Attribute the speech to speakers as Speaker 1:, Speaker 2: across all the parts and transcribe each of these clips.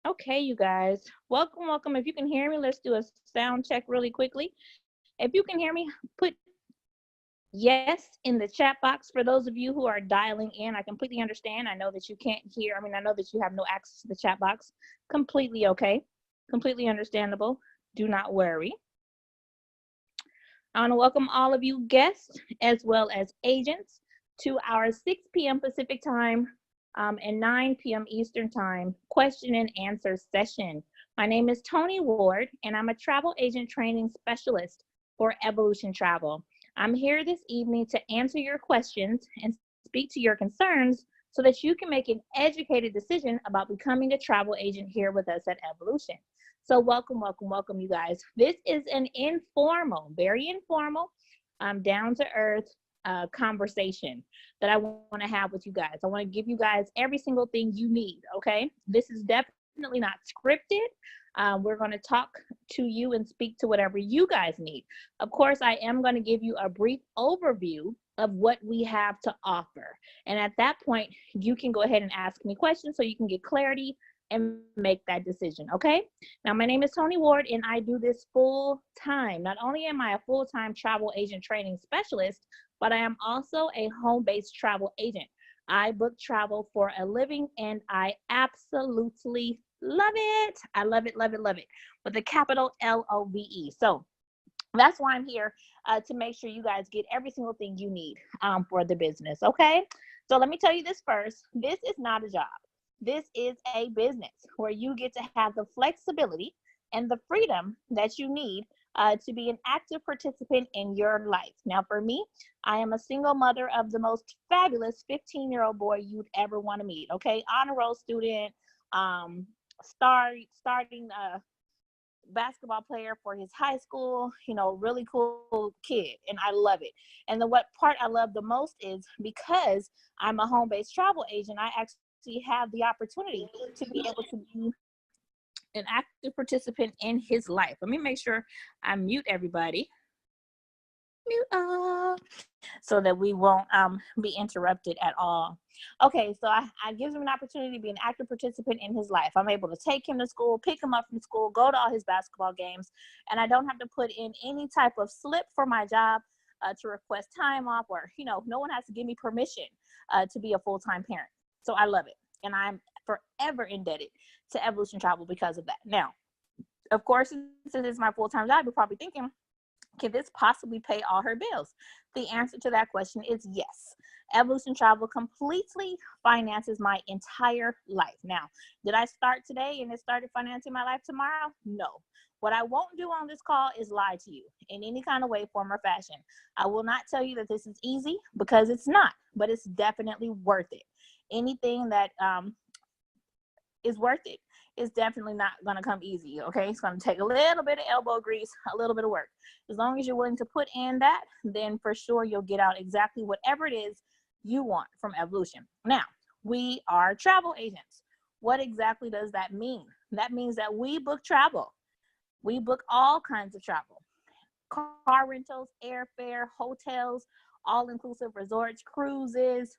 Speaker 1: Okay, you guys. Welcome. If you can hear me, let's do a sound check really quickly. If you can hear me, put yes in the chat box for those of you who are dialing in. I completely understand. I know that you can't hear. I know that you have no access to the chat box. Completely okay. Completely understandable. Do not worry. I want to welcome all of you guests as well as agents to our 6 p.m. Pacific time and 9 p.m. Eastern time question and answer session. My name is Tony Ward, and I'm a travel agent training specialist for Evolution Travel. I'm here this evening to answer your questions and speak to your concerns so that you can make an educated decision about becoming a travel agent here with us at Evolution. So welcome, you guys. This is an informal, very informal, down to earth conversation that I want to have with you guys. I want to give you guys every single thing you need. Okay, this is definitely not scripted. We're going to talk to you and speak to whatever you guys need. Of course, I am going to give you a brief overview of what we have to offer. And at that point, you can go ahead and ask me questions so you can get clarity and make that decision, okay? Now, my name is Tony Ward, and I do this full time. Not only am I a full-time travel agent training specialist, but I am also a home-based travel agent. I book travel for a living, and I absolutely love it. I love it, with a capital Love. So that's why I'm here to make sure you guys get every single thing you need for the business, okay? So let me tell you this first. This is not a job. This is a business where you get to have the flexibility and the freedom that you need to be an active participant in your life. Now, for me, I am a single mother of the most fabulous 15-year-old boy you'd ever want to meet, okay? Honor roll student, starting basketball player for his high school, really cool kid, and I love it. And the what part I love the most is because I'm a home-based travel agent, I actually have the opportunity to be able to be an active participant in his life. Let me make sure I mute everybody. Mute all, so that we won't be interrupted at all. Okay, so I gives him an opportunity to be an active participant in his life. I'm able to take him to school, pick him up from school, go to all his basketball games, and I don't have to put in any type of slip for my job to request time off, or no one has to give me permission to be a full-time parent. So I love it, and I'm forever indebted to Evolution Travel because of that. Now, of course, since it's my full-time job, you're probably thinking, can this possibly pay all her bills? The answer to that question is yes. Evolution Travel completely finances my entire life. Now, did I start today and it started financing my life tomorrow? No. What I won't do on this call is lie to you in any kind of way, form, or fashion. I will not tell you that this is easy, because it's not, but it's definitely worth it. Anything that is worth it is definitely not going to come easy, okay? It's going to take a little bit of elbow grease, a little bit of work. As long as you're willing to put in that, then for sure you'll get out exactly whatever it is you want from Evolution. Now, we are travel agents. What exactly does that mean? That means that we book travel. We book all kinds of travel. Car rentals, airfare, hotels, all-inclusive resorts, cruises,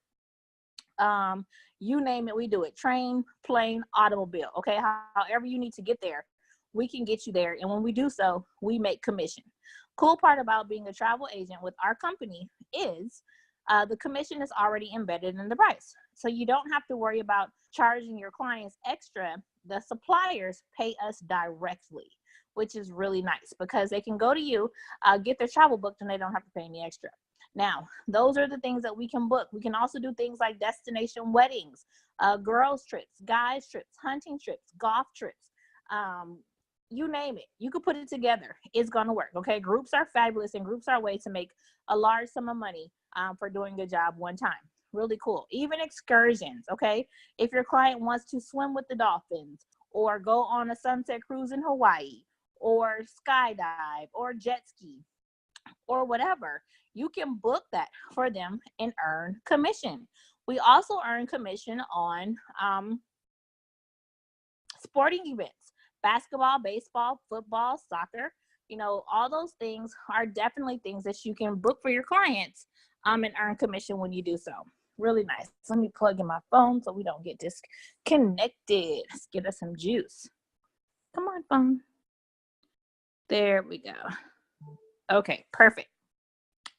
Speaker 1: you name it, we do it. Train, plane, automobile, okay? However you need to get there, we can get you there. And when we do so, we make commission. Cool part about being a travel agent with our company is the commission is already embedded in the price. So you don't have to worry about charging your clients extra. The suppliers pay us directly, which is really nice, because they can go to you, get their travel booked, and they don't have to pay any extra. Now, those are the things that we can book. We can also do things like destination weddings, girls trips, guys trips, hunting trips, golf trips, you name it. You could put it together. It's going to work, okay? Groups are fabulous, and groups are a way to make a large sum of money for doing a job one time. Really cool. Even excursions, okay? If your client wants to swim with the dolphins, or go on a sunset cruise in Hawaii, or skydive, or jet ski, or whatever, you can book that for them and earn commission. We also earn commission on sporting events, basketball, baseball, football, soccer. All those things are definitely things that you can book for your clients and earn commission when you do so. Really nice. Let me plug in my phone so we don't get disconnected. Let's get us some juice. Come on, phone. There we go. Okay, perfect.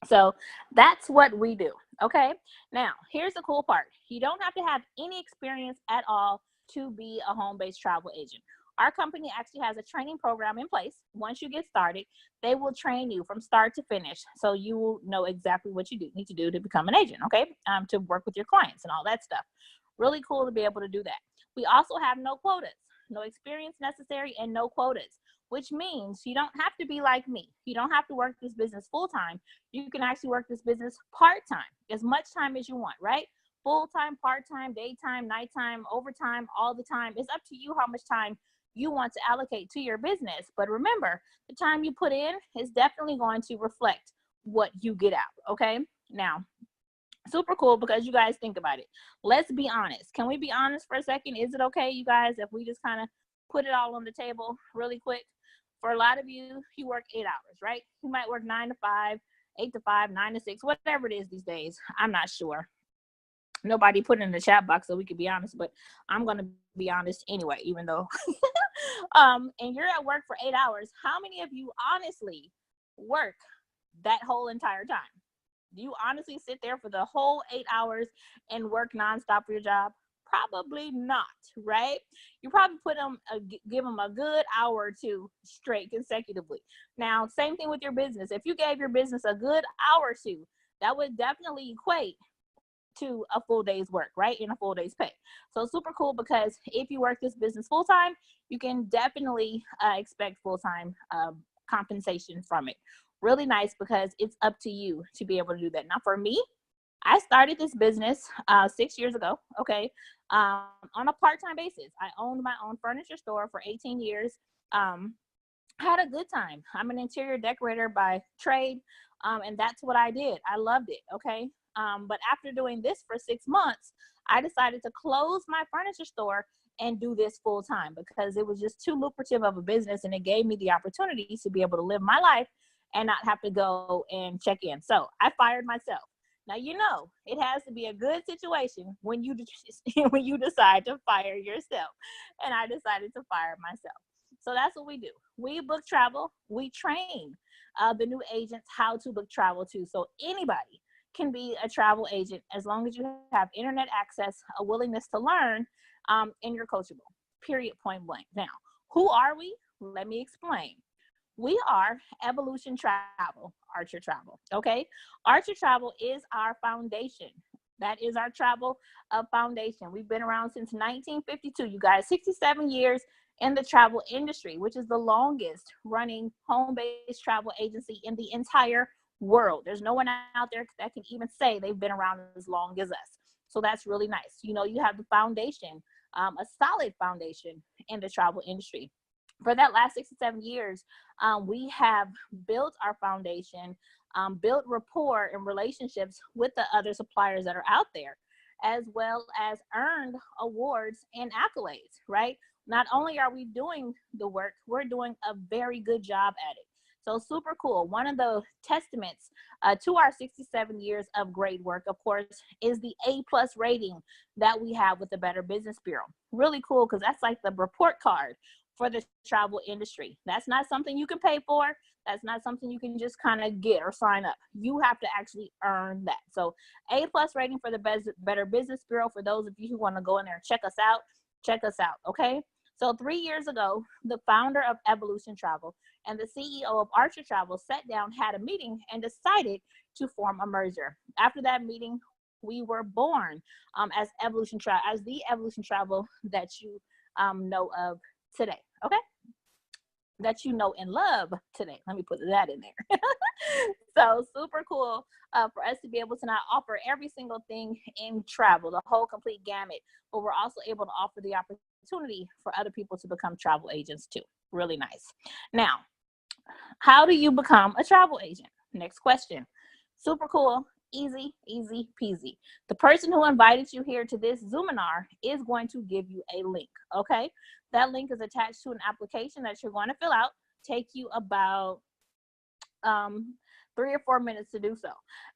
Speaker 1: So that's what we do. Okay. Now, here's the cool part. You don't have to have any experience at all to be a home-based travel agent. Our company actually has a training program in place. Once you get started, they will train you from start to finish. So you will know exactly what you need to do to become an agent, okay? To work with your clients and all that stuff. Really cool to be able to do that. We also have no quotas, no experience necessary, and no quotas, which means you don't have to be like me. You don't have to work this business full-time. You can actually work this business part-time, as much time as you want, right? Full-time, part-time, daytime, nighttime, overtime, all the time. It's up to you how much time you want to allocate to your business. But remember, the time you put in is definitely going to reflect what you get out, okay? Now, super cool because you guys think about it. Let's be honest. Can we be honest for a second? Is it okay, you guys, if we just kind of put it all on the table really quick? For a lot of you, you work 8 hours, right? You might work 9 to 5, 8 to 5, 9 to 6, whatever it is these days. I'm not sure. Nobody put it in the chat box so we could be honest, but I'm going to be honest anyway, even though. And you're at work for 8 hours. How many of you honestly work that whole entire time? Do you honestly sit there for the whole 8 hours and work nonstop for your job? Probably not, right? You probably give them a good hour or two straight consecutively. Now, same thing with your business. If you gave your business a good hour or two, that would definitely equate to a full day's work, right? In a full day's pay. So super cool because if you work this business full time, you can definitely expect full-time compensation from it. Really nice because it's up to you to be able to do that. Now for me, I started this business 6 years ago, okay, on a part-time basis. I owned my own furniture store for 18 years. Had a good time. I'm an interior decorator by trade, and that's what I did. I loved it, okay? But after doing this for 6 months, I decided to close my furniture store and do this full time because it was just too lucrative of a business, and it gave me the opportunity to be able to live my life and not have to go and check in. So I fired myself. Now, you know, it has to be a good situation when you when you decide to fire yourself. And I decided to fire myself. So that's what we do. We book travel. We train the new agents how to book travel too. So anybody can be a travel agent as long as you have internet access, a willingness to learn, and you're coachable. Period. Point blank. Now, who are we? Let me explain. We are Evolution Travel, Archer Travel, okay? Archer Travel is our foundation. That is our travel foundation. We've been around since 1952, you guys, 67 years in the travel industry, which is the longest running home-based travel agency in the entire world. There's no one out there that can even say they've been around as long as us. So that's really nice. You know, you have the foundation, a solid foundation in the travel industry. For that last 67 years, we have built our foundation, built rapport and relationships with the other suppliers that are out there, as well as earned awards and accolades, right? Not only are we doing the work, we're doing a very good job at it. So super cool. One of the testaments to our 67 years of great work, of course, is the A+ rating that we have with the Better Business Bureau. Really cool because that's like the report card for the travel industry. That's not something you can pay for. That's not something you can just kind of get or sign up. You have to actually earn that. So A+ rating for the Better Business Bureau. For those of you who want to go in there and check us out, okay? So 3 years ago, the founder of Evolution Travel and the CEO of Archer Travel sat down, had a meeting, and decided to form a merger. After that meeting, we were born as the Evolution Travel that you know of today, okay? That you know and love today. Let me put that in there. So super cool for us to be able to not offer every single thing in travel, the whole complete gamut, but we're also able to offer the opportunity for other people to become travel agents too. Really nice. Now, how do you become a travel agent? Next question. Super cool. Easy, easy peasy. The person who invited you here to this Zoominar is going to give you a link, okay? That link is attached to an application that you're going to fill out. Take you about 3 or 4 minutes to do so.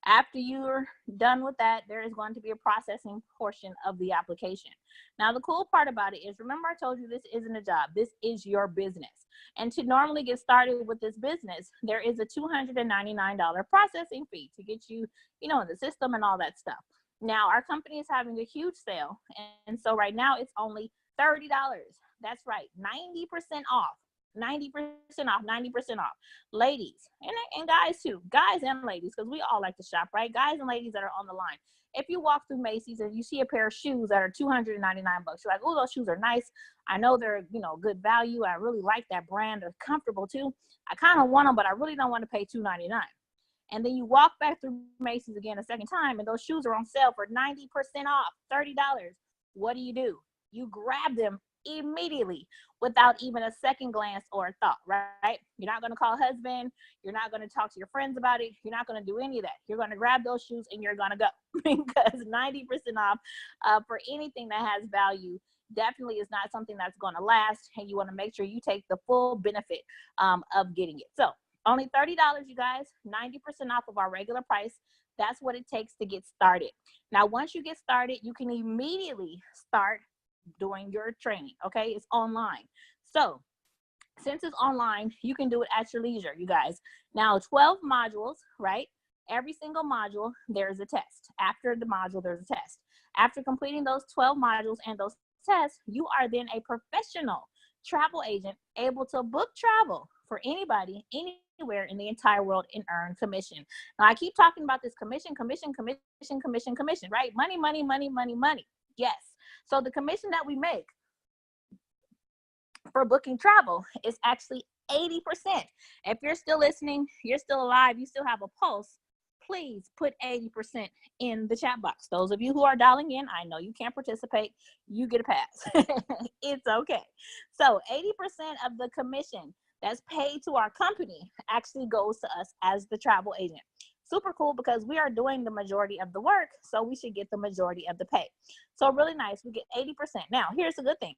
Speaker 1: After you're done with that, there is going to be a processing portion of the application. Now, the cool part about it is, remember I told you this isn't a job. This is your business. And to normally get started with this business, there is a $299 processing fee to get you, in the system and all that stuff. Now, our company is having a huge sale. And so right now it's only $30. That's right, 90% off. 90% off, 90% off. Ladies, and guys too, guys and ladies, because we all like to shop, right? Guys and ladies that are on the line. If you walk through Macy's and you see a pair of shoes that are $299, you're like, oh, those shoes are nice. I know they're, good value. I really like that brand. They're comfortable too. I kind of want them, but I really don't want to pay $299. And then you walk back through Macy's again a second time, and those shoes are on sale for 90% off, $30. What do? You grab them immediately without even a second glance or a thought, right? You're not going to call husband. You're not going to talk to your friends about it. You're not going to do any of that. You're going to grab those shoes and you're going to go because 90% off for anything that has value definitely is not something that's going to last. And you want to make sure you take the full benefit of getting it. So only $30, you guys, 90% off of our regular price. That's what it takes to get started. Now, once you get started, you can immediately start doing your training. Okay, it's online. So since it's online, you can do it at your leisure, you guys. Now, 12 modules, right? Every single module, there's a test. After the module, there's a test. After completing those 12 modules and those tests, you are then a professional travel agent able to book travel for anybody, anywhere in the entire world and earn commission. Now, I keep talking about this commission, right? Money, money, money, money, money. Yes. So the commission that we make for booking travel is actually 80%. If you're still listening, you're still alive, you still have a pulse, please put 80% in the chat box. Those of you who are dialing in, I know you can't participate. You get a pass. It's okay. So 80% of the commission that's paid to our company actually goes to us as the travel agent. Super cool because we are doing the majority of the work, so we should get the majority of the pay. So really nice. We get 80%. Now, here's the good thing.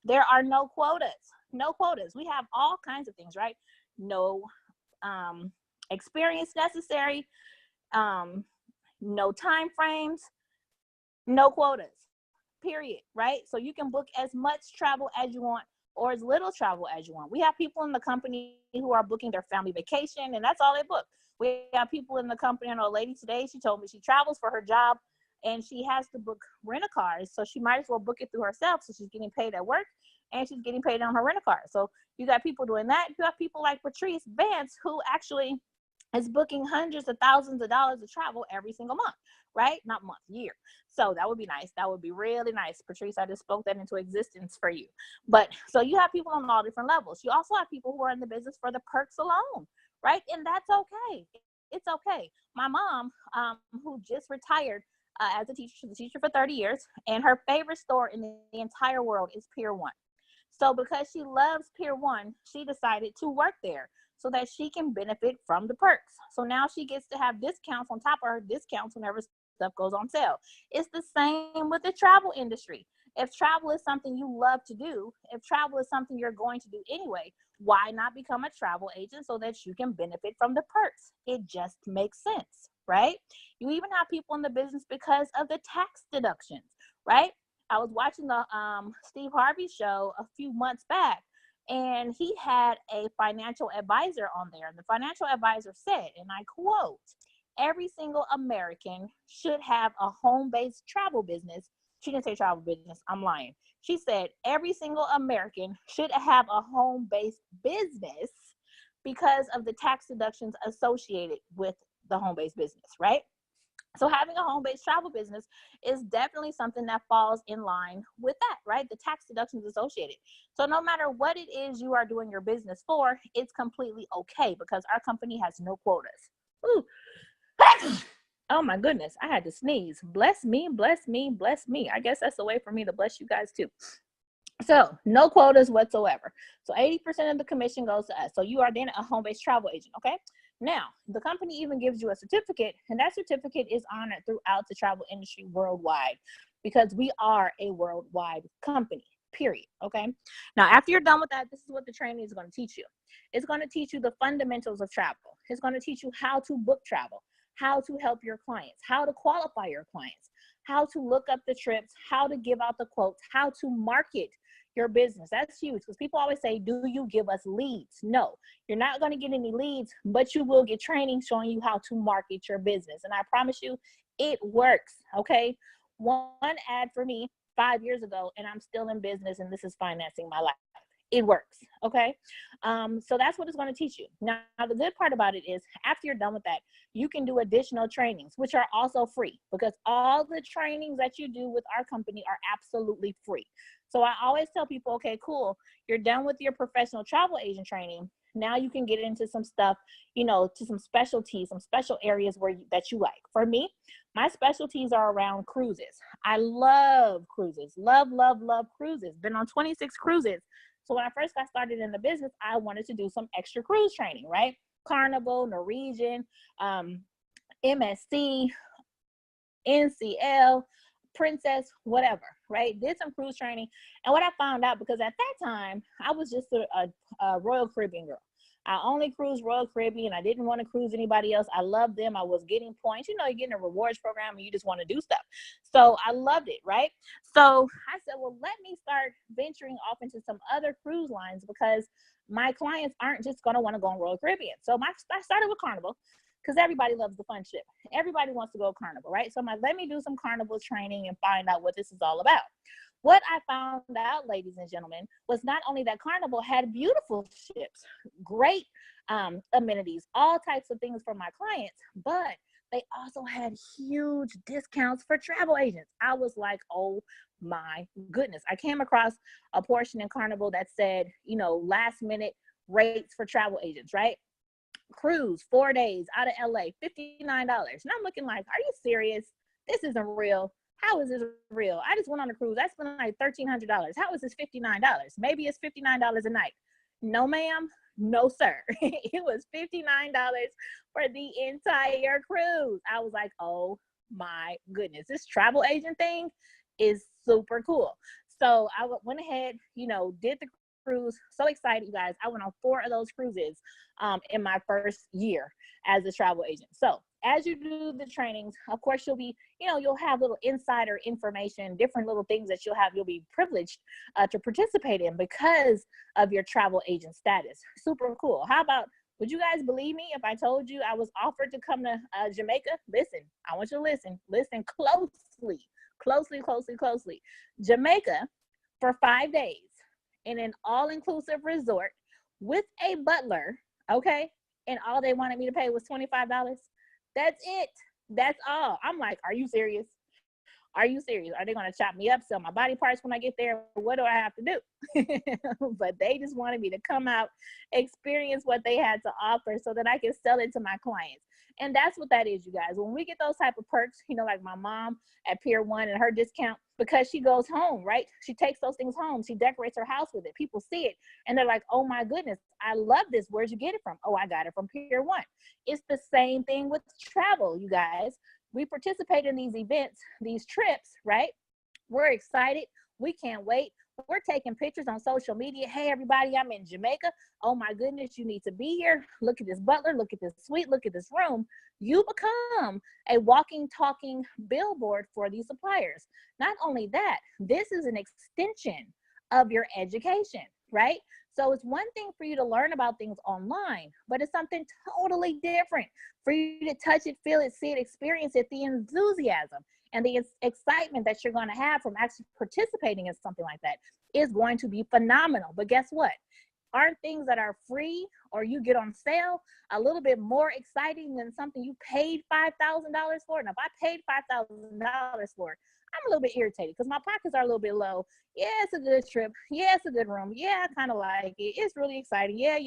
Speaker 1: There are no quotas. No quotas. We have all kinds of things, right? No experience necessary. No time frames. No quotas. Period, right? So you can book as much travel as you want or as little travel as you want. We have people in the company who are booking their family vacation, and that's all they book. We have people in the company. I know a lady today, she told me she travels for her job and she has to book rent-a-cars. So she might as well book it through herself. So she's getting paid at work and she's getting paid on her rent-a-car. So you got people doing that. You have people like Patrice Vance, who actually is booking hundreds of thousands of dollars of travel every single month, right? Not month, year. So that would be nice. That would be really nice. Patrice, I just spoke that into existence for you. But so you have people on all different levels. You also have people who are in the business for the perks alone, right? And that's okay. It's okay. My mom, who just retired as a teacher, she's a teacher for 30 years, and her favorite store in the entire world is Pier 1. So because she loves Pier 1, she decided to work there so that she can benefit from the perks. So now she gets to have discounts on top of her discounts whenever stuff goes on sale. It's the same with the travel industry. If travel is something you love to do, if travel is something you're going to do anyway, why not become a travel agent so that you can benefit from the perks? It just makes sense, right? You even have people in the business because of the tax deductions, right? I was watching the Steve Harvey show a few months back, and he had a financial advisor on there. And the financial advisor said, and I quote, every single American should have a home-based travel business. She didn't say travel business. I'm lying. She said every single American should have a home-based business because of the tax deductions associated with the home-based business, right? So having a home-based travel business is definitely something that falls in line with that, right? The tax deductions associated. So no matter what it is you are doing your business for, it's completely okay because our company has no quotas. Ooh. Oh my goodness, I had to sneeze. Bless me, bless me, bless me. I guess that's a way for me to bless you guys too. So no quotas whatsoever. So 80% of the commission goes to us. So you are then a home-based travel agent, okay? Now, the company even gives you a certificate, and that certificate is honored throughout the travel industry worldwide because we are a worldwide company. period. Okay. Now, after you're done with that, this is what the training is going to teach you. It's going to teach you the fundamentals of travel. It's going to teach you how to book travel, how to help your clients, how to qualify your clients, how to look up the trips, how to give out the quotes, how to market your business. That's huge, because people always say, do you give us leads? No, you're not going to get any leads, but you will get training showing you how to market your business. And I promise you, it works. Okay. One ad for me 5 years ago, and I'm still in business, and this is financing my life. It works. Okay. So that's what it's going to teach you. Now, the good part about it is, after you're done with that, you can do additional trainings, which are also free, because all the trainings that you do with our company are absolutely free. So I always tell people, okay, cool, you're done with your professional travel agent training. Now you can get into some stuff, you know, to some specialties, some special areas that you like. For me, my specialties are around cruises. I love cruises, love cruises. Been on 26 cruises. So when I first got started in the business, I wanted to do some extra cruise training, right? Carnival, Norwegian, MSC, NCL, Princess, whatever, right? Did some cruise training. And what I found out, because at that time, I was just a Royal Caribbean girl. I only cruised Royal Caribbean. I didn't want to cruise anybody else. I loved them. I was getting points. You know, you're getting a rewards program and you just want to do stuff. So I loved it, right? So I said, well, let me start venturing off into some other cruise lines, because my clients aren't just going to want to go on Royal Caribbean. So I started with Carnival, because everybody loves the fun ship. Everybody wants to go Carnival, right? So I'm like, let me do some Carnival training and find out what this is all about. What I found out, ladies and gentlemen, was not only that Carnival had beautiful ships, great amenities, all types of things for my clients, but they also had huge discounts for travel agents. I was like, oh my goodness. I came across a portion in Carnival that said, you know, last minute rates for travel agents, right? Cruise 4 days out of LA, $59. And I'm looking like, are you serious? This isn't real. How is this real? I just went on a cruise. I spent like $1,300. How is this $59? Maybe it's $59 a night. No, ma'am. No, sir. It was $59 for the entire cruise. I was like, oh my goodness. This travel agent thing is super cool. So I went ahead, you know, did the cruise. So excited, you guys. I went on 4 of those cruises in my first year as a travel agent. So as you do the trainings, of course, you'll be, you know, you'll have little insider information, different little things that you'll be privileged to participate in because of your travel agent status. Super cool. How about, would you guys believe me if I told you I was offered to come to Jamaica? Listen, I want you to listen closely. Jamaica for 5 days in an all-inclusive resort with a butler, okay? And all they wanted me to pay was $25. That's it. That's all. I'm like, are you serious? Are you serious? Are they going to chop me up, sell my body parts when I get there? What do I have to do? But they just wanted me to come out, experience what they had to offer so that I can sell it to my clients. And that's what that is, you guys. When we get those type of perks, you know, like my mom at Pier 1 and her discount, because she goes home, right? She takes those things home. She decorates her house with it. People see it and they're like, oh my goodness, I love this. Where'd you get it from? Oh, I got it from Pier 1. It's the same thing with travel, you guys. We participate in these events, these trips, right? We're excited. We can't wait. We're taking pictures on social media. Hey, everybody, I'm in Jamaica. Oh, my goodness, you need to be here. Look at this butler. Look at this suite. Look at this room. You become a walking, talking billboard for these suppliers. Not only that, this is an extension of your education, right? So it's one thing for you to learn about things online, but it's something totally different for you to touch it, feel it, see it, experience it, the enthusiasm and the excitement that you're going to have from actually participating in something like that is going to be phenomenal. But guess what? Aren't things that are free or you get on sale a little bit more exciting than something you paid $5,000 for? Now, if I paid $5,000 for it, I'm a little bit irritated because my pockets are a little bit low. Yeah, it's a good trip. Yeah, it's a good room. Yeah, I kind of like it. It's really exciting. Yeah.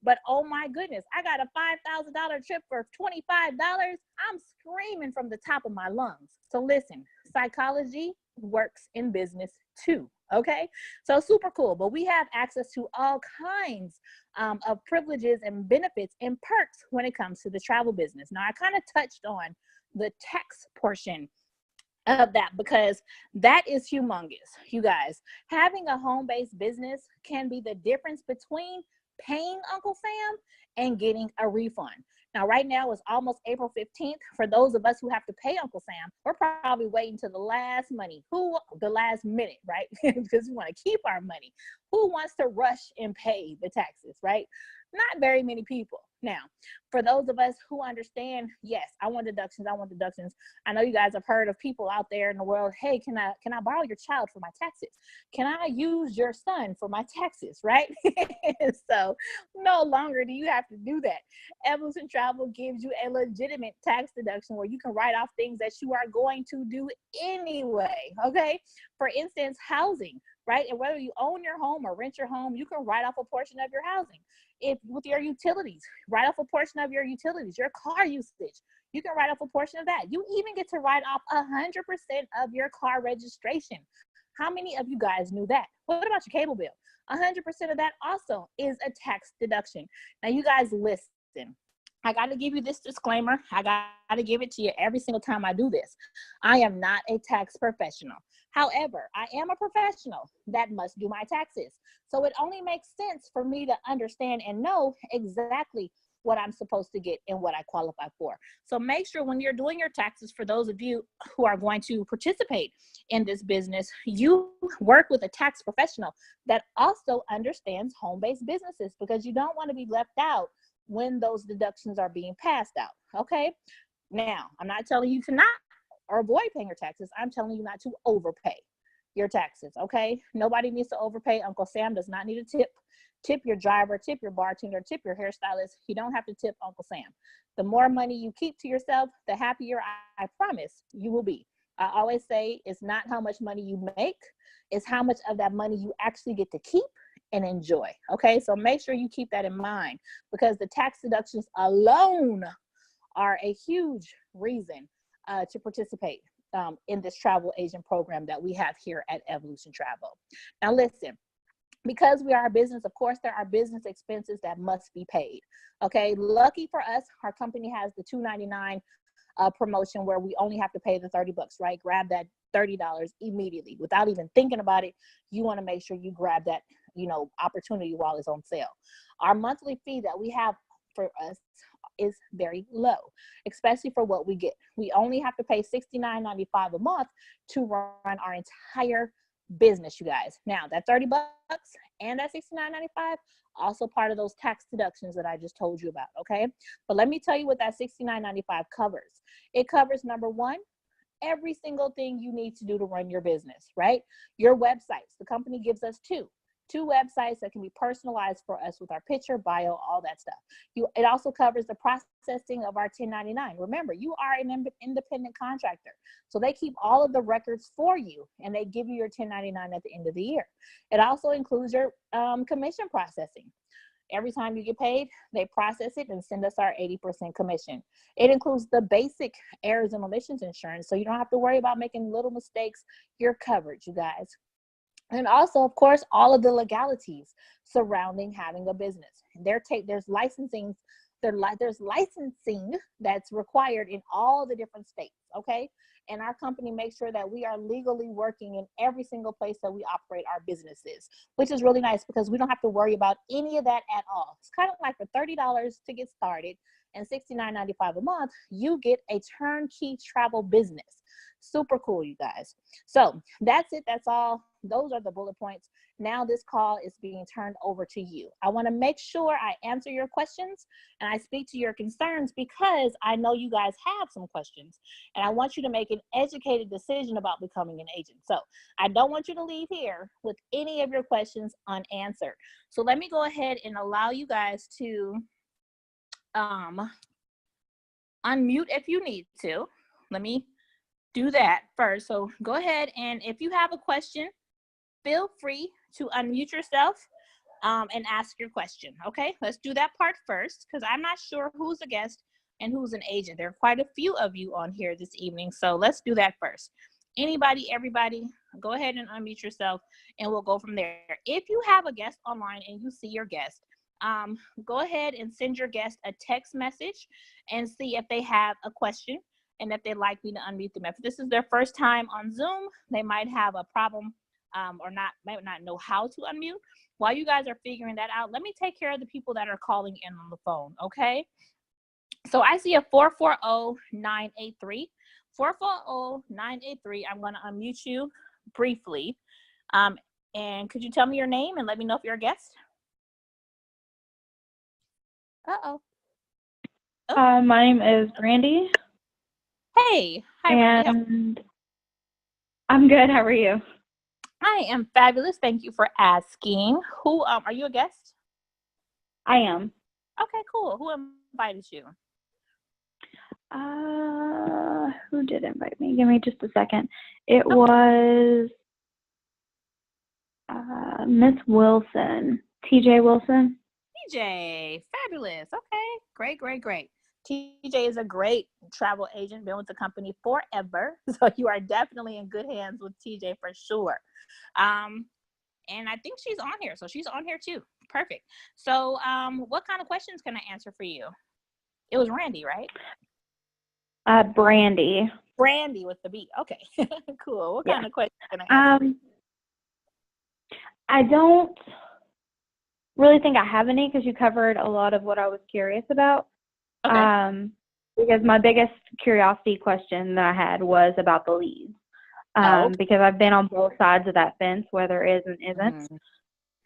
Speaker 1: But oh my goodness, I got a $5,000 trip for $25. I'm screaming from the top of my lungs. So listen, psychology works in business too. Okay, so super cool. But we have access to all kinds of privileges and benefits and perks when it comes to the travel business. Now, I kind of touched on the tax portion of that, because that is humongous, you guys. Having a home-based business can be the difference between paying Uncle Sam and getting a refund. Now, right now it's almost April 15th. For those of us who have to pay Uncle Sam, we're probably waiting to the last the last minute, right? Because we want to keep our money. Who wants to rush and pay the taxes, right? Not very many people. Now, for those of us who understand, yes, I want deductions. I know you guys have heard of people out there in the world, hey, can I borrow your child for my taxes? Can I use your son for my taxes, right? So no longer do you have to do that. Evolution Travel gives you a legitimate tax deduction where you can write off things that you are going to do anyway, okay? For instance, housing, right? And whether you own your home or rent your home, you can write off a portion of your housing. If with your utilities, write off a portion of your utilities, your car usage, you can write off a portion of that. You even get to write off 100% of your car registration. How many of you guys knew that? What about your cable bill? 100% of that also is a tax deduction. Now, you guys listen. I got to give you this disclaimer. I got to give it to you every single time I do this. I am not a tax professional. However, I am a professional that must do my taxes. So it only makes sense for me to understand and know exactly what I'm supposed to get and what I qualify for. So make sure when you're doing your taxes, for those of you who are going to participate in this business, you work with a tax professional that also understands home-based businesses, because you don't want to be left out when those deductions are being passed out, okay? Now, I'm not telling you to not or avoid paying your taxes. I'm telling you not to overpay your taxes, okay? Nobody needs to overpay. Uncle Sam does not need a tip. Tip your driver, tip your bartender, tip your hairstylist. You don't have to tip Uncle Sam. The more money you keep to yourself, the happier I promise you will be. I always say it's not how much money you make, it's how much of that money you actually get to keep and enjoy, okay? So make sure you keep that in mind, because the tax deductions alone are a huge reason to participate in this travel agent program that we have here at Evolution Travel. Now listen, because we are a business, of course, there are business expenses that must be paid, okay? Lucky for us, our company has the $2.99 promotion where we only have to pay the 30 bucks, right? Grab that $30 immediately without even thinking about it. You want to make sure you grab that, opportunity while it's on sale. Our monthly fee that we have for us is very low, especially for what we get. We only have to pay $69.95 a month to run our entire business, you guys. Now, that 30 bucks and that $69.95, also part of those tax deductions that I just told you about, okay? But let me tell you what that $69.95 covers. It covers, number one, every single thing you need to do to run your business, right? Your websites. The company gives us two websites that can be personalized for us with our picture, bio, all that stuff. It also covers the processing of our 1099. Remember, you are an independent contractor, so they keep all of the records for you, and they give you your 1099 at the end of the year. It also includes your commission processing. Every time you get paid, they process it and send us our 80% commission. It includes the basic errors and omissions insurance, so you don't have to worry about making little mistakes. You're covered, you guys. And also, of course, all of the legalities surrounding having a business. There's licensing that's required in all the different states, okay? And our company makes sure that we are legally working in every single place that we operate our businesses, which is really nice because we don't have to worry about any of that at all. It's kind of like for $30 to get started and $69.95 a month, you get a turnkey travel business. Super cool, you guys. So that's it. That's all. Those are the bullet points. Now this call is being turned over to you. I want to make sure I answer your questions and I speak to your concerns because I know you guys have some questions and I want you to make an educated decision about becoming an agent. So I don't want you to leave here with any of your questions unanswered. So let me go ahead and allow you guys to unmute if you need to. Let me do that first. So go ahead, and if you have a question, feel free to unmute yourself and ask your question. Okay, let's do that part first because I'm not sure who's a guest and who's an agent. There are quite a few of you on here this evening, so let's do that first. Anybody, everybody, go ahead and unmute yourself and we'll go from there. If you have a guest online and you see your guest, go ahead and send your guest a text message and see if they have a question. and if they'd like me to unmute them. If this is their first time on Zoom, they might have a problem or might not know how to unmute. While you guys are figuring that out, let me take care of the people that are calling in on the phone, okay? So I see a 440-983. 440-983. I'm going to unmute you briefly. And could you tell me your name and let me know if you're a guest? Uh-oh.
Speaker 2: Oh. My name is Brandy.
Speaker 1: Hey. Hi, Brandy.
Speaker 2: And I'm good. How are you?
Speaker 1: I am fabulous. Thank you for asking. Who are you a guest?
Speaker 2: I am.
Speaker 1: Okay, cool. Who invited you?
Speaker 2: Who did invite me? Give me just a second. It was Miss Wilson, TJ Wilson.
Speaker 1: TJ, fabulous. Okay, great. TJ is a great travel agent, been with the company forever. So you are definitely in good hands with TJ for sure. And I think she's on here. So she's on here too. Perfect. So what kind of questions can I answer for you? It was Randy, right?
Speaker 2: Brandy.
Speaker 1: Brandy with the B. Okay, cool. What kind of questions can I answer?
Speaker 2: I don't really think I have any because you covered a lot of what I was curious about. Okay. Because my biggest curiosity question that I had was about the leads. Because I've been on both sides of that fence where there is and isn't.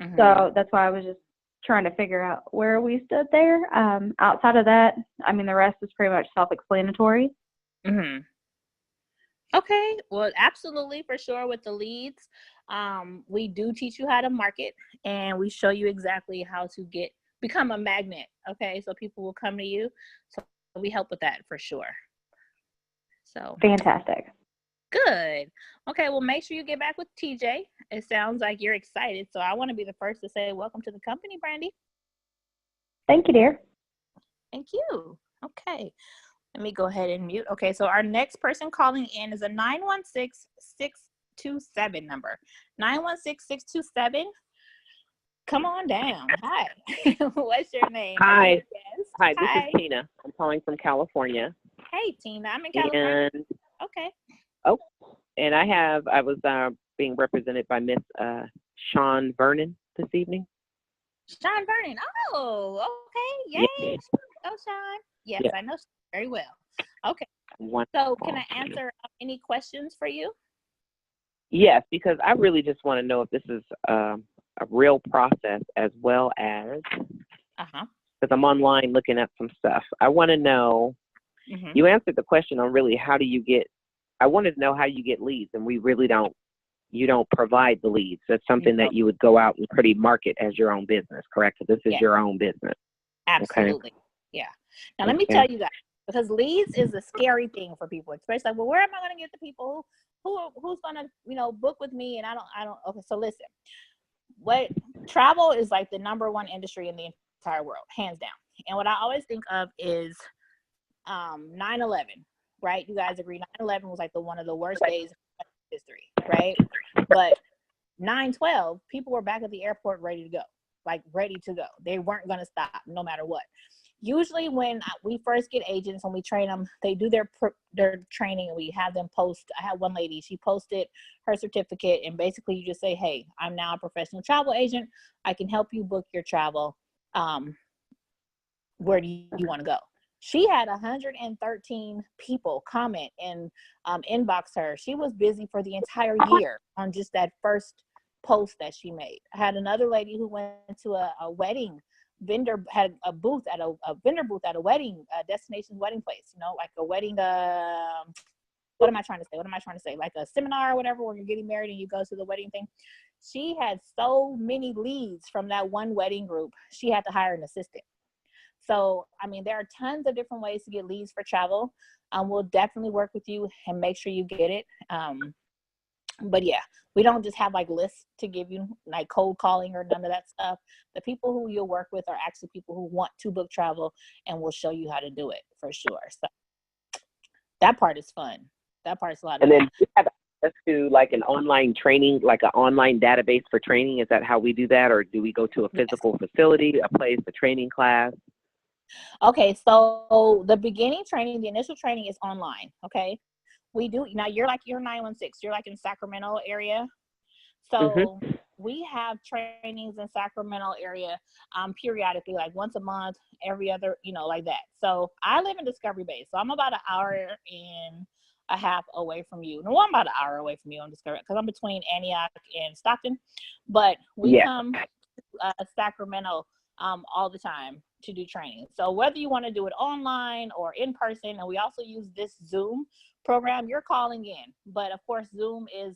Speaker 2: Mm-hmm. So that's why I was just trying to figure out where we stood there. Outside of that, I mean, the rest is pretty much self-explanatory.
Speaker 1: Mm-hmm. Okay, well, absolutely, for sure. With the leads, we do teach you how to market, and we show you exactly how to become a magnet. Okay, so people will come to you. So we help with that for sure. So
Speaker 2: fantastic.
Speaker 1: Good. Okay, well, make sure you get back with TJ. It sounds like you're excited, so I want to be the first to say welcome to the company, Brandy.
Speaker 2: Thank you, dear.
Speaker 1: Thank you. Okay. Let me go ahead and mute. Okay, so our next person calling in is a 916-627 number. 916-627. Come on down. Hi. What's your name?
Speaker 3: Hi. Hi, this is Tina. I'm calling from California.
Speaker 1: Hey, Tina. I'm in California. Okay.
Speaker 3: Oh, and I was being represented by Miss Sean Vernon this evening.
Speaker 1: Sean Vernon. Oh, okay. Yay.
Speaker 3: Yes.
Speaker 1: Oh, Sean. Yes, I know very well. Okay. So can I answer any questions for you?
Speaker 3: Yes, because I really just want to know if this is a real process as well as, because I'm online looking at some stuff. I want to know, you answered the question on really I wanted to know how you get leads, and we really you don't provide the leads. That's something that you would go out and pretty market as your own business, correct? So this is your own business.
Speaker 1: Absolutely. Okay. Yeah. Now let me tell you guys, because leads is a scary thing for people, especially like, well, where am I going to get the people who's going to, book with me? And I don't. Okay. So listen, travel is like the #1 industry in the entire world, hands down. And what I always think of is 9/11, right? You guys agree 9/11 was like one of the worst days in history, right? But 9/12, people were back at the airport ready to go. They weren't going to stop no matter what. Usually when we first get agents, when we train them, they do their training and we have them post. I had one lady, she posted her certificate, and basically you just say, hey, I'm now a professional travel agent. I can help you book your travel. Where do you want to go? She had 113 people comment and inbox her. She was busy for the entire year on just that first post that she made. I had another lady who went to a wedding vendor, had a booth at a vendor booth at a wedding destination wedding place, like a wedding what am I trying to say, like a seminar or whatever, where you're getting married and you go to the wedding thing. She had so many leads from that one wedding group, she had to hire an assistant. So I mean, there are tons of different ways to get leads for travel. We'll definitely work with you and make sure you get it. But yeah, we don't just have like lists to give you, like cold calling or none of that stuff. The people who you'll work with are actually people who want to book travel, and we'll show you how to do it for sure. So that part is fun. That part's a lot of fun.
Speaker 3: And then you have access to like an online training, like an online database for training. Is that how we do that? Or do we go to a physical facility, a place, a training class?
Speaker 1: Okay, so the beginning training, the initial training is online. Okay, we do now. You're 916. You're like in Sacramento area. So
Speaker 3: Mm-hmm.
Speaker 1: we have trainings in Sacramento area periodically, like once a month, every other, like that. So I live in Discovery Bay, so I'm about an hour and a half away from you. No, I'm about an hour away from you on Discovery because I'm between Antioch and Stockton. But we
Speaker 3: Yes.
Speaker 1: come to Sacramento all the time to do training. So whether you want to do it online or in person, and we also use this Zoom program, you're calling in. But of course, Zoom is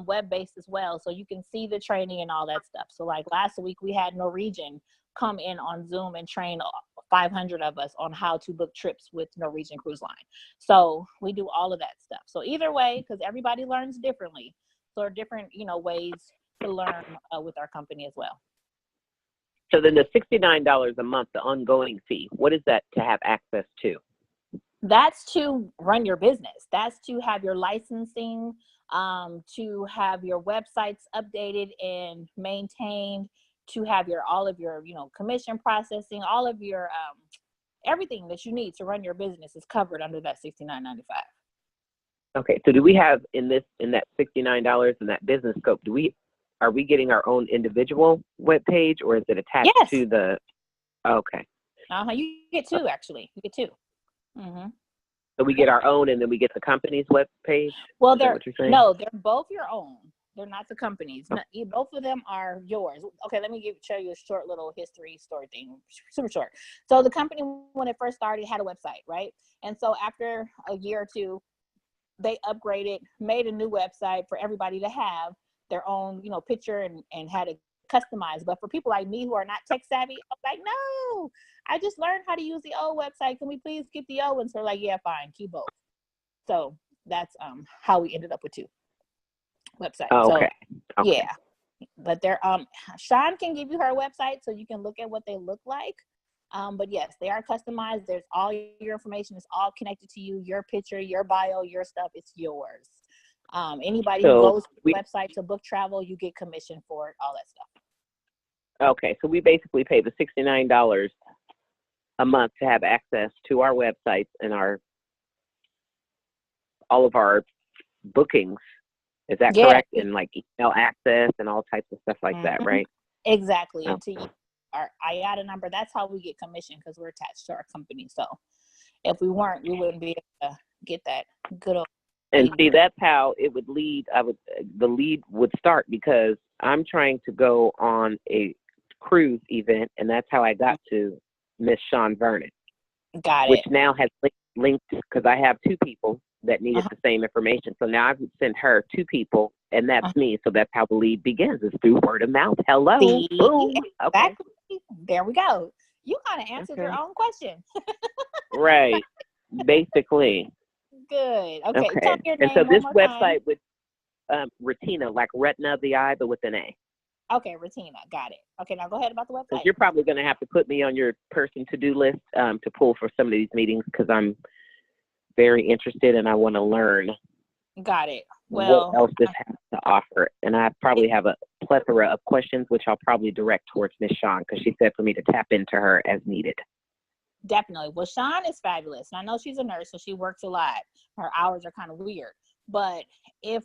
Speaker 1: web-based as well, so you can see the training and all that stuff. So like last week we had Norwegian come in on Zoom and train 500 of us on how to book trips with Norwegian Cruise Line. So we do all of that stuff. So either way, because everybody learns differently, so there are different ways to learn with our company as well.
Speaker 3: So then the $69 a month, the ongoing fee, what is that to have access to?
Speaker 1: That's to run your business. That's to have your licensing, to have your websites updated and maintained, to have all of your, commission processing, all of your, everything that you need to run your business is covered under that $69.95.
Speaker 3: Okay, so do we have in that $69 in that business scope, are we getting our own individual web page, or is it attached
Speaker 1: Yes.
Speaker 3: to the? Okay.
Speaker 1: You get two, actually. You get two. Mm-hmm.
Speaker 3: So we get our own, and then we get the company's web page.
Speaker 1: Well,
Speaker 3: they're
Speaker 1: both your own. They're not the company's.
Speaker 3: Oh.
Speaker 1: Both of them are yours. Okay, let me show you a short little history story thing, super short. So the company, when it first started, had a website, right? And so after a year or two, they upgraded, made a new website for everybody to have their own, picture and had it customized. But for people like me who are not tech savvy, I'm like, no, I just learned how to use the old website. Can we please keep the old one? So like, yeah, fine, keep both. So that's how we ended up with two websites.
Speaker 3: Oh, okay.
Speaker 1: So, okay. Yeah. But they're Sean can give you her website so you can look at what they look like. But yes, they are customized. There's all your information is all connected to you, your picture, your bio, your stuff, it's yours. Anybody who goes to the website to book travel, you get commission for it, all that stuff.
Speaker 3: Okay, so we basically pay the $69 a month to have access to our websites and all of our bookings. Is that correct? And like email access and all types of stuff like that, right?
Speaker 1: Exactly. Oh. Until our IATA number, that's how we get commission because we're attached to our company. So if we weren't, we wouldn't be able to get that good old.
Speaker 3: And see, that's how it would lead. The lead would start because I'm trying to go on a cruise event, and that's how I got to Miss Sean Vernon.
Speaker 1: Got it.
Speaker 3: Which now has linked because I have two people that needed the same information. So now I've sent her two people, and that's me. So that's how the lead begins. It's through word of mouth. Hello.
Speaker 1: See?
Speaker 3: Boom.
Speaker 1: Exactly. Okay. There we go. You kind of answered your own question.
Speaker 3: Right. Basically.
Speaker 1: Good. Okay. Tell me your
Speaker 3: name. And so this website
Speaker 1: with
Speaker 3: Retina, like retina of the eye, but with an A.
Speaker 1: Okay, Retina. Got it. Okay, now go ahead about the website.
Speaker 3: You're probably going to have to put me on your person to-do list to pull for some of these meetings because I'm very interested and I want to learn.
Speaker 1: Got it. Well,
Speaker 3: what else this has to offer. And I probably have a plethora of questions, which I'll probably direct towards Miss Sean because she said for me to tap into her as needed.
Speaker 1: Definitely. Well, Sean is fabulous. And I know she's a nurse, so she works a lot. Her hours are kind of weird. But if,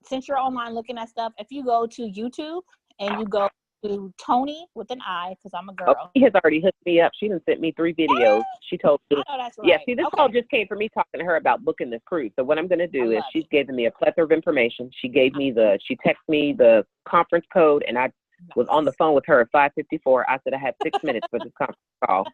Speaker 1: since you're online looking at stuff, if you go to YouTube and you go to Tony with an I, because I'm a girl.
Speaker 3: Oh, she has already hooked me up. She done sent me 3 videos. She told me.
Speaker 1: I know that's right.
Speaker 3: Yeah, see, this call just came from me talking to her about booking this cruise. So what I'm going to do is she's given me a plethora of information. She gave me she texted me the conference code, and I was on the phone with her at 5:54. I said I had 6 minutes for this conference call.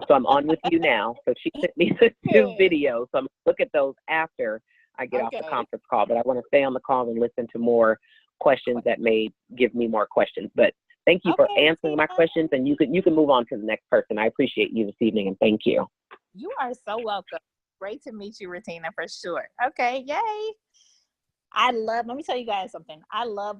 Speaker 3: So I'm on with you now. So she sent me the 2 videos. So I'm going to look at those after I get off the conference call. But I want to stay on the call and listen to more questions that may give me more questions. But thank you for answering my questions, and you can move on to the next person. I appreciate you this evening, and thank you.
Speaker 1: You are so welcome. Great to meet you, Retina, for sure. Okay, yay. Let me tell you guys something. I love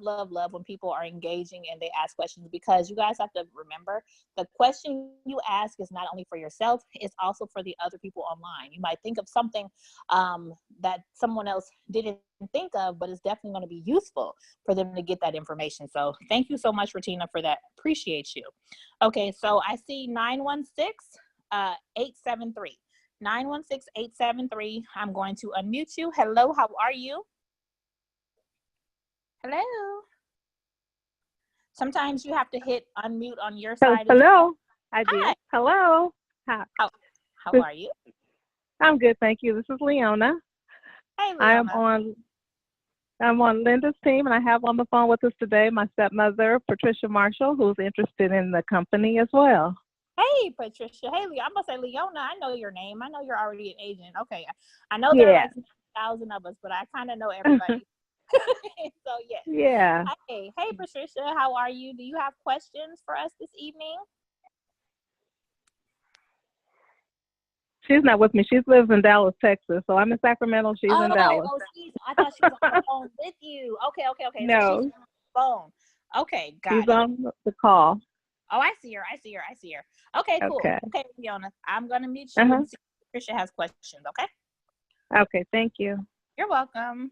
Speaker 1: when people are engaging and they ask questions, because you guys have to remember the question you ask is not only for yourself, it's also for the other people online. You might think of something that someone else didn't think of, but it's definitely going to be useful for them to get that information. So thank you so much, Retina, for that. Appreciate you. Okay, so I see 916-873. 916-873. I'm going to unmute you. Hello, how are you? Hello. Sometimes you have to hit unmute on your side.
Speaker 2: Hello. I did.
Speaker 1: Hi.
Speaker 2: Hello.
Speaker 1: How are you?
Speaker 2: I'm good, thank you. This is Leona.
Speaker 1: Hey, Leona.
Speaker 2: I'm on Linda's team, and I have on the phone with us today my stepmother, Patricia Marshall, who's interested in the company as well.
Speaker 1: Hey, Patricia. Hey, I'm going to say, Leona, I know your name. I know you're already an agent. Okay. I know there are like 1,000 of us, but I kind of know everybody. So, yes.
Speaker 2: Yeah.
Speaker 1: Hey, Patricia, how are you? Do you have questions for us this evening?
Speaker 2: She's not with me. She lives in Dallas, Texas. So I'm in Sacramento. She's in Dallas.
Speaker 1: I thought she was on the phone with you. Okay.
Speaker 2: No.
Speaker 1: So she's on the phone. Okay, got
Speaker 2: She's
Speaker 1: it.
Speaker 2: on the call.
Speaker 1: Oh, I see her. Okay, cool. Okay, Leona, I'm going to mute you and see if Patricia has questions, okay?
Speaker 2: Okay, thank you.
Speaker 1: You're welcome.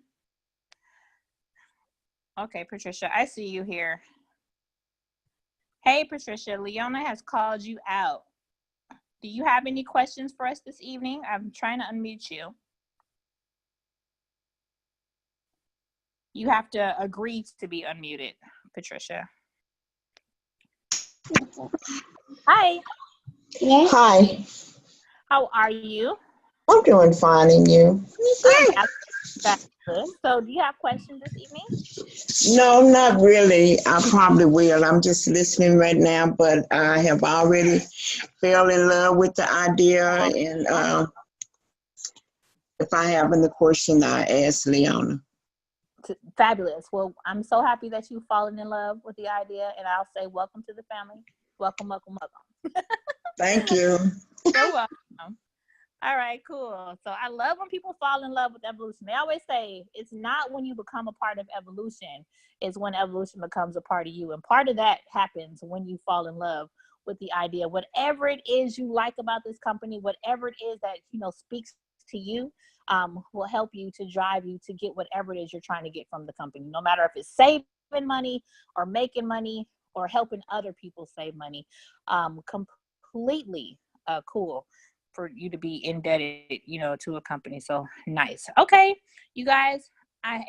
Speaker 1: Okay, Patricia, I see you here. Hey, Patricia, Leona has called you out. Do you have any questions for us this evening? I'm trying to unmute you. You have to agree to be unmuted, Patricia. Hi.
Speaker 4: Yes. Hi.
Speaker 1: How are you?
Speaker 4: I'm doing fine, and you?
Speaker 1: That's good. So do you have questions this evening?
Speaker 4: No, not really. I probably will. I'm just listening right now, but I have already fell in love with the idea, and if I have any question, I ask Leona.
Speaker 1: Fabulous. Well, I'm so happy that you've fallen in love with the idea, and I'll say welcome to the family. Welcome.
Speaker 4: Thank you.
Speaker 1: You're welcome. All right, cool. So I love when people fall in love with evolution. They always say it's not when you become a part of evolution, it's when evolution becomes a part of you. And part of that happens when you fall in love with the idea. Whatever it is you like about this company, whatever it is that, speaks to you, will help you to drive you to get whatever it is you're trying to get from the company. No matter if it's saving money or making money or helping other people save money. Completely cool for you to be indebted, to a company. So nice. Okay, you guys,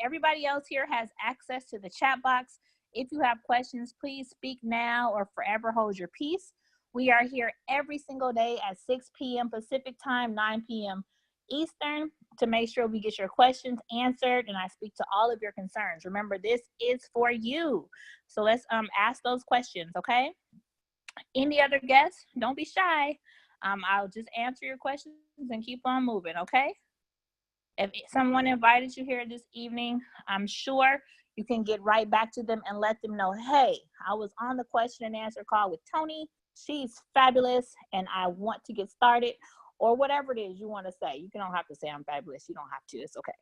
Speaker 1: everybody else here has access to the chat box. If you have questions, please speak now or forever hold your peace. We are here every single day at 6 p.m. Pacific time, 9 p.m. Eastern to make sure we get your questions answered and I speak to all of your concerns. Remember, this is for you. So let's ask those questions, okay? Any other guests, don't be shy. I'll just answer your questions and keep on moving, okay? If someone invited you here this evening, I'm sure you can get right back to them and let them know, hey, I was on the question and answer call with Tony. She's fabulous and I want to get started, or whatever it is you want to say. You don't have to say I'm fabulous. You don't have to. It's okay.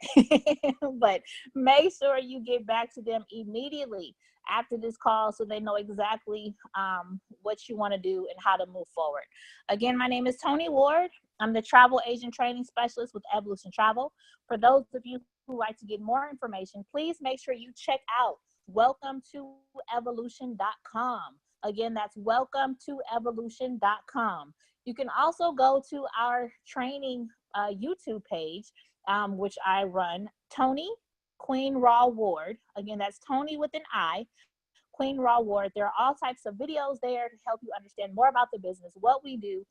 Speaker 1: But make sure you get back to them immediately after this call so they know exactly what you want to do and how to move forward. Again, my name is Tony Ward. I'm the travel agent training specialist with Evolution Travel. For those of you who like to get more information, please make sure you check out welcometoevolution.com. Again, that's welcometoevolution.com. You can also go to our training YouTube page, which I run, Tony Queen Raw Ward. Again, that's Tony with an I, Queen Raw Ward. There are all types of videos there to help you understand more about the business, what we do,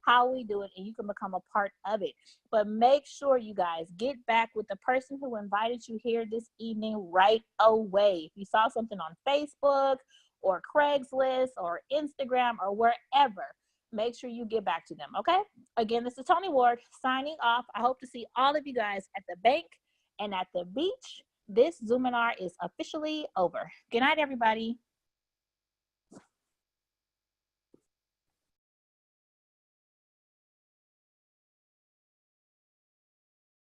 Speaker 1: how we do it, and you can become a part of it. But make sure you guys get back with the person who invited you here this evening right away. If you saw something on Facebook or Craigslist or Instagram or wherever, make sure you get back to them, okay? Again, this is Tony Ward signing off. I hope to see all of you guys at the bank and at the beach. This Zoominar is officially over. Good night, everybody.